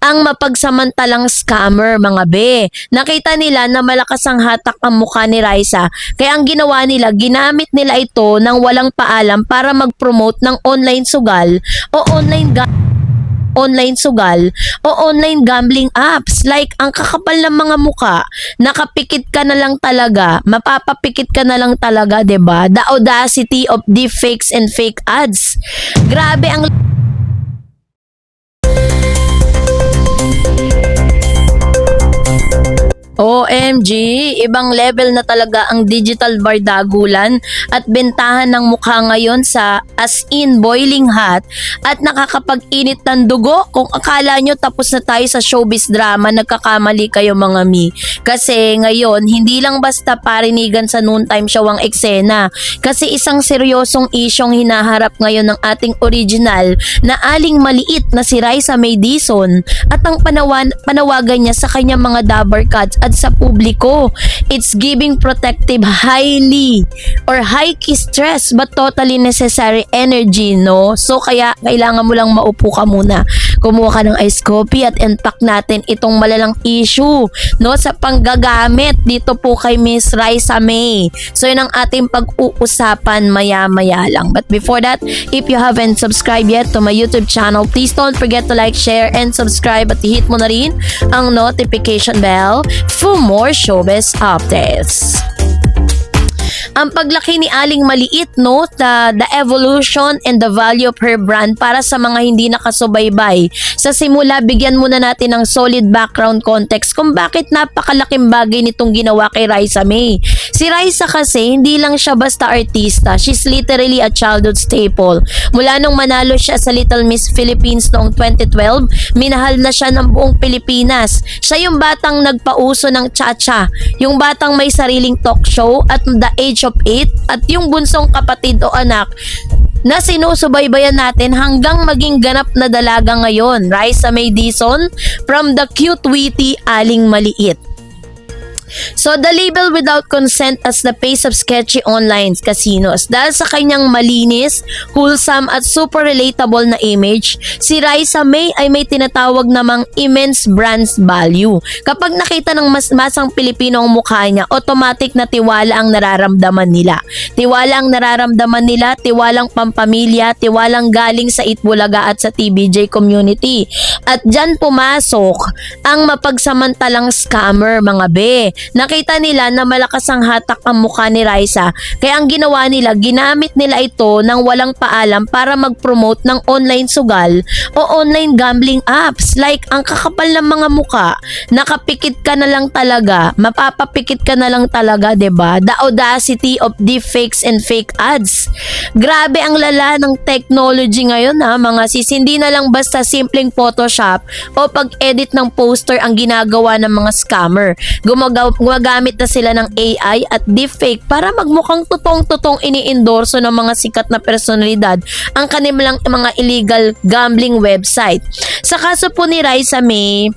ang mapagsamantalang scammer, mga be. Nakita nila na malakas ang hatak ang mukha ni Raisa, kaya ang ginawa nila, ginamit nila ito ng walang paalam para mag-promote ng online sugal o online gambling apps. Like, ang kakapal ng mga muka, nakapikit ka na lang talaga, mapapapikit ka na lang talaga, 'di ba? The audacity of deepfakes and fake ads. Grabe ang OMG, ibang level na talaga ang digital bardagulan at bentahan ng mukha ngayon sa as in boiling hot at nakakapag-init ng dugo. Kung akala nyo tapos na tayo sa showbiz drama, nagkakamali kayo mga mi. Kasi ngayon, hindi lang basta parinigan sa noontime show ang eksena. Kasi isang seryosong isyong hinaharap ngayon ng ating original na aling maliit na si Raisa May Dizon at ang panawagan niya sa kanyang mga dabber cats at sa publiko. It's giving protective highly or high-key stress but totally necessary energy, no? So kaya kailangan mo lang maupo ka muna. Kumuha ka ng ice coffee at unpack natin itong malalang issue, no? Sa panggagamit dito po kay Miss Raisa May. So yun ang ating pag-uusapan maya-maya lang. But before that, if you haven't subscribed yet to my YouTube channel, please don't forget to like, share, and subscribe at i-hit mo na rin ang notification bell for more showbiz updates. Ang paglaki ni Aling Maliit, no, the evolution and the value of her brand para sa mga hindi nakasubaybay. Sa simula, bigyan muna natin ng solid background context kung bakit napakalaking bagay nitong ginawa kay Raisa May. Si Raisa kasi, hindi lang siya basta artista. She's literally a childhood staple. Mula nung manalo siya sa Little Miss Philippines noong 2012, minahal na siya ng buong Pilipinas. Siya yung batang nagpauso ng cha-cha, yung batang may sariling talk show at the age of 8 at yung bunsong kapatid o anak na sinusubaybayan natin hanggang maging ganap na dalaga ngayon, Raisa May Dizon, from the cute witty Aling Maliit. So, the label without consent as the face of sketchy online casinos. Dahil sa kanyang malinis, wholesome at super relatable na image, si Raisa May ay may tinatawag namang immense brand value. Kapag nakita ng masang Pilipino ang mukha niya, automatic na tiwala ang nararamdaman nila. Tiwalang pampamilya, tiwalang galing sa Itbulaga at sa TBJ community. At dyan pumasok ang mapagsamantalang scammer, mga be. Nakita nila na malakas ang hatak ang mukha ni Raisa, kaya ang ginawa nila, ginamit nila ito ng walang paalam para mag-promote ng online sugal o online gambling apps. Like, ang kakapal ng mga muka, nakapikit ka na lang talaga, mapapapikit ka na lang talaga, 'di ba? The audacity of deepfakes and fake ads. Grabe ang lala ng technology ngayon, ha, mga sis. Hindi na lang basta simpleng Photoshop o pag-edit ng poster ang ginagawa ng mga scammer. Gumagamit na sila ng AI at deepfake para magmukhang totoong-totoong ini-endorso ng mga sikat na personalidad ang kanilang mga illegal gambling website. Sa kaso po ni Raisa May,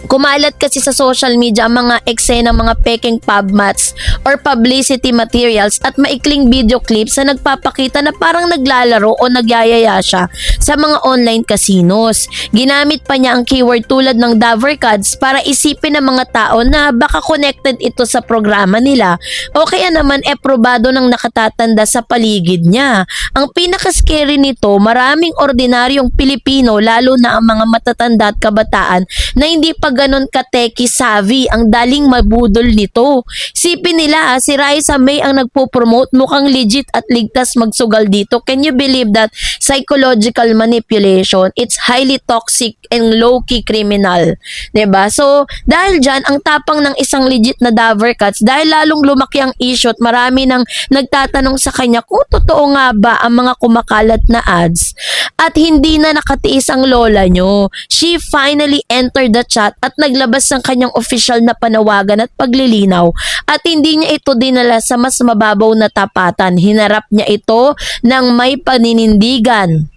kumalat kasi sa social media ang mga eksena ng mga peking pub mats or publicity materials at maikling video clips na nagpapakita na parang naglalaro o nagyayaya siya sa mga online casinos. Ginamit pa niya ang keyword tulad ng Dabber Cards para isipin ng mga tao na baka connected ito sa programa nila o kaya naman probado ng nakatatanda sa paligid niya. Ang pinaka-scary nito, maraming ordinaryong Pilipino, lalo na ang mga matatanda at kabataan na hindi pa ganon ka-techie savvy ang daling mabudol nito. Sipin nila si Raisa May ang nagpo-promote, mukhang legit at ligtas magsugal dito. Can you believe that? Psychological manipulation, it's highly toxic and low-key criminal. 'Di ba? So, dahil dyan, ang tapang ng isang legit na Dabber Cats, dahil lalong lumaki ang issue at marami nang nagtatanong sa kanya kung totoo nga ba ang mga kumakalat na ads at hindi na nakatiis ang lola nyo. She finally entered the chat at naglabas ng kanyang official na panawagan at paglilinaw at hindi niya ito dinala sa mas mababaw na tapatan. Hinarap niya ito ng may paninindigan.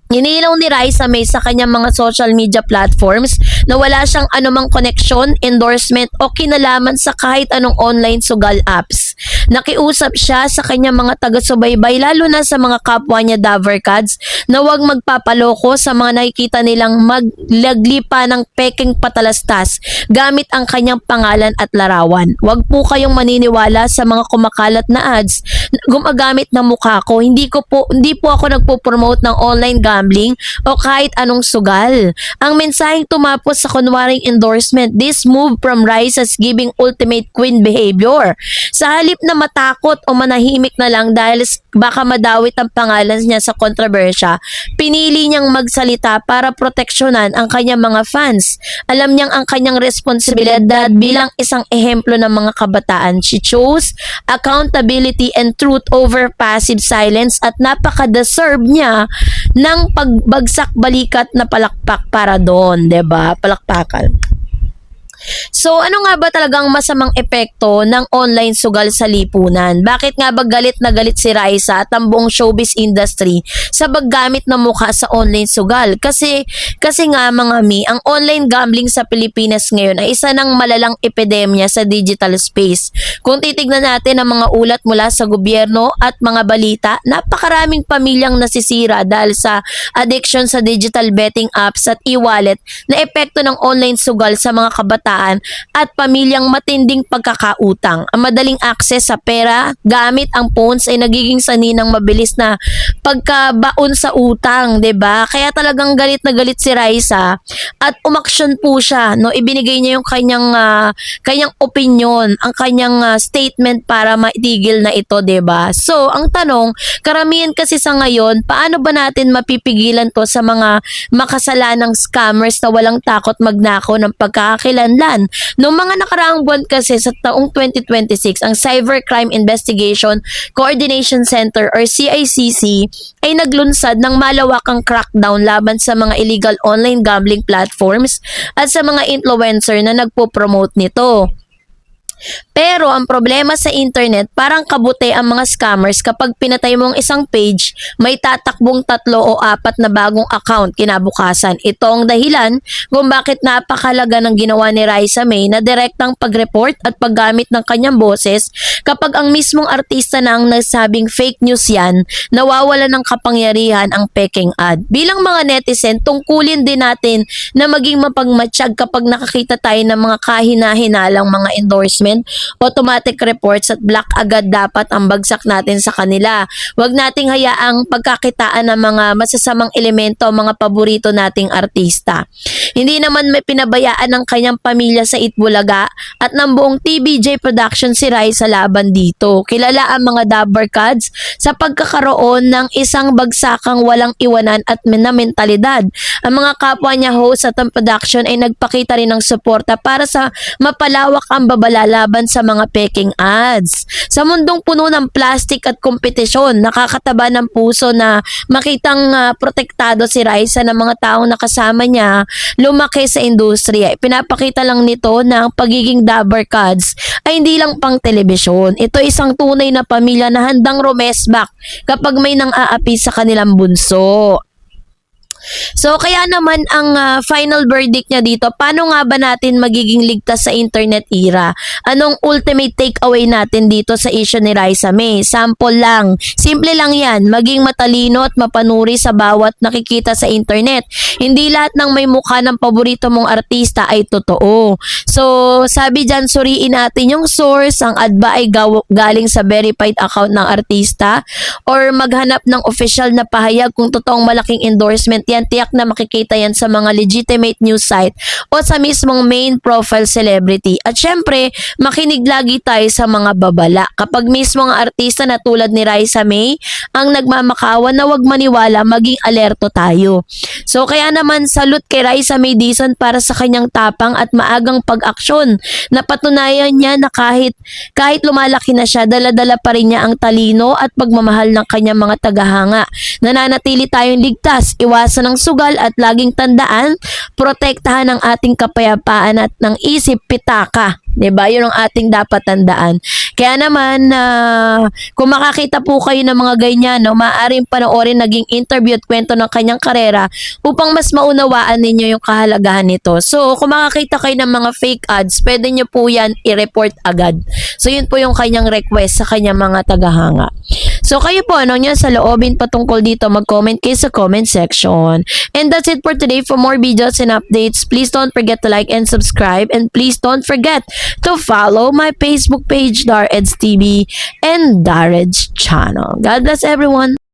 Inilaw ni Raisa May sa kanyang mga social media platforms na wala siyang anumang koneksyon, endorsement o kinalaman sa kahit anong online sugal apps. Nakiusap siya sa kanyang mga taga-subaybay lalo na sa mga kapwa niya Davercads na huwag magpapaloko sa mga nakikita nilang maglaglipa ng peking patalastas gamit ang kanyang pangalan at larawan. Huwag po kayong maniniwala sa mga kumakalat na ads na gumagamit ng mukha ko. Hindi po ako nagpo-promote ng online gambling o kahit anong sugal. Ang mensaheng tumapos sa kunwaring endorsement, this move from Rice as giving ultimate queen behavior. Sa halip na matakot o manahimik na lang dahil baka madawit ang pangalan niya sa kontrobersya, pinili niyang magsalita para proteksyonan ang kanyang mga fans. Alam niyang ang kanyang responsibilidad bilang isang ehemplo ng mga kabataan. She chose accountability and truth over passive silence at napaka-deserve niya ng pagbagsak balikat na palakpak para doon, 'di ba? Palakpakan. So, ano nga ba talagang masamang epekto ng online sugal sa lipunan? Bakit nga ba galit na galit si Raisa at ang buong showbiz industry sa paggamit ng mukha sa online sugal? Kasi nga mga mi, ang online gambling sa Pilipinas ngayon ay isa ng malalang epidemya sa digital space. Kung titignan natin ang mga ulat mula sa gobyerno at mga balita, napakaraming pamilyang nasisira dahil sa addiction sa digital betting apps at e-wallet na epekto ng online sugal sa mga kabataan at pamilyang matinding pagkakautang. Ang madaling access sa pera gamit ang phones ay nagiging saninang mabilis na pagkabaon sa utang, 'di ba? Kaya talagang galit na galit si Raisa at umaksyon po siya, no? Ibinigay niya yung kanyang opinion, ang kanyang statement para maitigil na ito, 'di ba? So, ang tanong, karamihan kasi sa ngayon, paano ba natin mapipigilan 'to sa mga makasalanang scammers na walang takot magnakaw ng pagkakakilanlan? Noong mga nakaraang buwan kasi sa taong 2026, ang Cybercrime Investigation Coordination Center or CICC ay naglunsad ng malawakang crackdown laban sa mga illegal online gambling platforms at sa mga influencer na nagpo-promote nito. Pero ang problema sa internet, parang kabuti ang mga scammers kapag pinatay mo ang isang page, may tatakbong 3 o 4 na bagong account kinabukasan. Ito ang dahilan kung bakit napakalaga ng ginawa ni Raisa May na direktang pag-report at paggamit ng kanyang boses kapag ang mismong artista na ang nagsabing fake news yan, nawawala ng kapangyarihan ang peking ad. Bilang mga netizen, tungkulin din natin na maging mapagmatsyag kapag nakakita tayo ng mga kahina-hinalang mga endorsement, automatic reports at block agad dapat ang bagsak natin sa kanila. Huwag nating hayaang pagkakitaan ng mga masasamang elemento ang mga paborito nating artista. Hindi naman may pinabayaan ng kanyang pamilya sa Itbulaga at ng buong TVJ production si Rai sa laban dito. Kilala ang mga Davercads sa pagkakaroon ng isang bagsakang walang iwanan at na mentalidad. Ang mga kapwa niya host at ang production ay nagpakita rin ng suporta para sa mapalawak ang babala laban sa mga peking ads. Sa mundong puno ng plastic at kompetisyon, nakakataba ng puso na makitang protektado si Raisa ng mga taong nakasama niya lumaki sa industriya. Pinapakita lang nito na ang pagiging Davercads ay hindi lang pang telebisyon. Ito isang tunay na pamilya na handang rumesbak kapag may nang-aapi sa kanilang bunso. So, kaya naman ang final verdict niya dito, paano nga ba natin magiging ligtas sa internet era? Anong ultimate takeaway natin dito sa issue ni Raisa May? Sample lang. Simple lang yan. Maging matalino at mapanuri sa bawat nakikita sa internet. Hindi lahat ng may mukha ng paborito mong artista ay totoo. So, sabi dyan, suriin natin yung source. Ang ad ba ay galing sa verified account ng artista? Or maghanap ng official na pahayag kung totoong malaking endorsement yan, tiyak na makikita yan sa mga legitimate news site o sa mismong main profile celebrity. At syempre, makinig lagi tayo sa mga babala. Kapag mismong artista na tulad ni Raisa May ang nagmamakawan, na wag maniwala, maging alerto tayo. So kaya naman salute kay Raisa May Dizon para sa kanyang tapang at maagang pag-aksyon. Napatunayan niya na kahit lumalaki na siya, dala-dala pa rin niya ang talino at pagmamahal ng kanyang mga tagahanga. Nananatili tayong ligtas, iwasan iwasan ng sugal at laging tandaan, protektahan ang ating kapayapaan at ng isip pitaka. 'Di ba? 'Yun ang ating dapat tandaan. Kaya naman, kung makakita po kayo ng mga ganyan, no, maaaring panoorin naging interview at kwento ng kanyang karera upang mas maunawaan ninyo yung kahalagahan nito. So, kung makakita kayo ng mga fake ads, pwede nyo po yan i-report agad. So, yun po yung kanyang request sa kanyang mga tagahanga. So, kayo po, ano nyo sa loobin patungkol dito, mag-comment kayo sa comment section. And that's it for today. For more videos and updates, please don't forget to like and subscribe. And please don't forget to follow my Facebook page, DarEds TV, and DarEds channel. God bless everyone.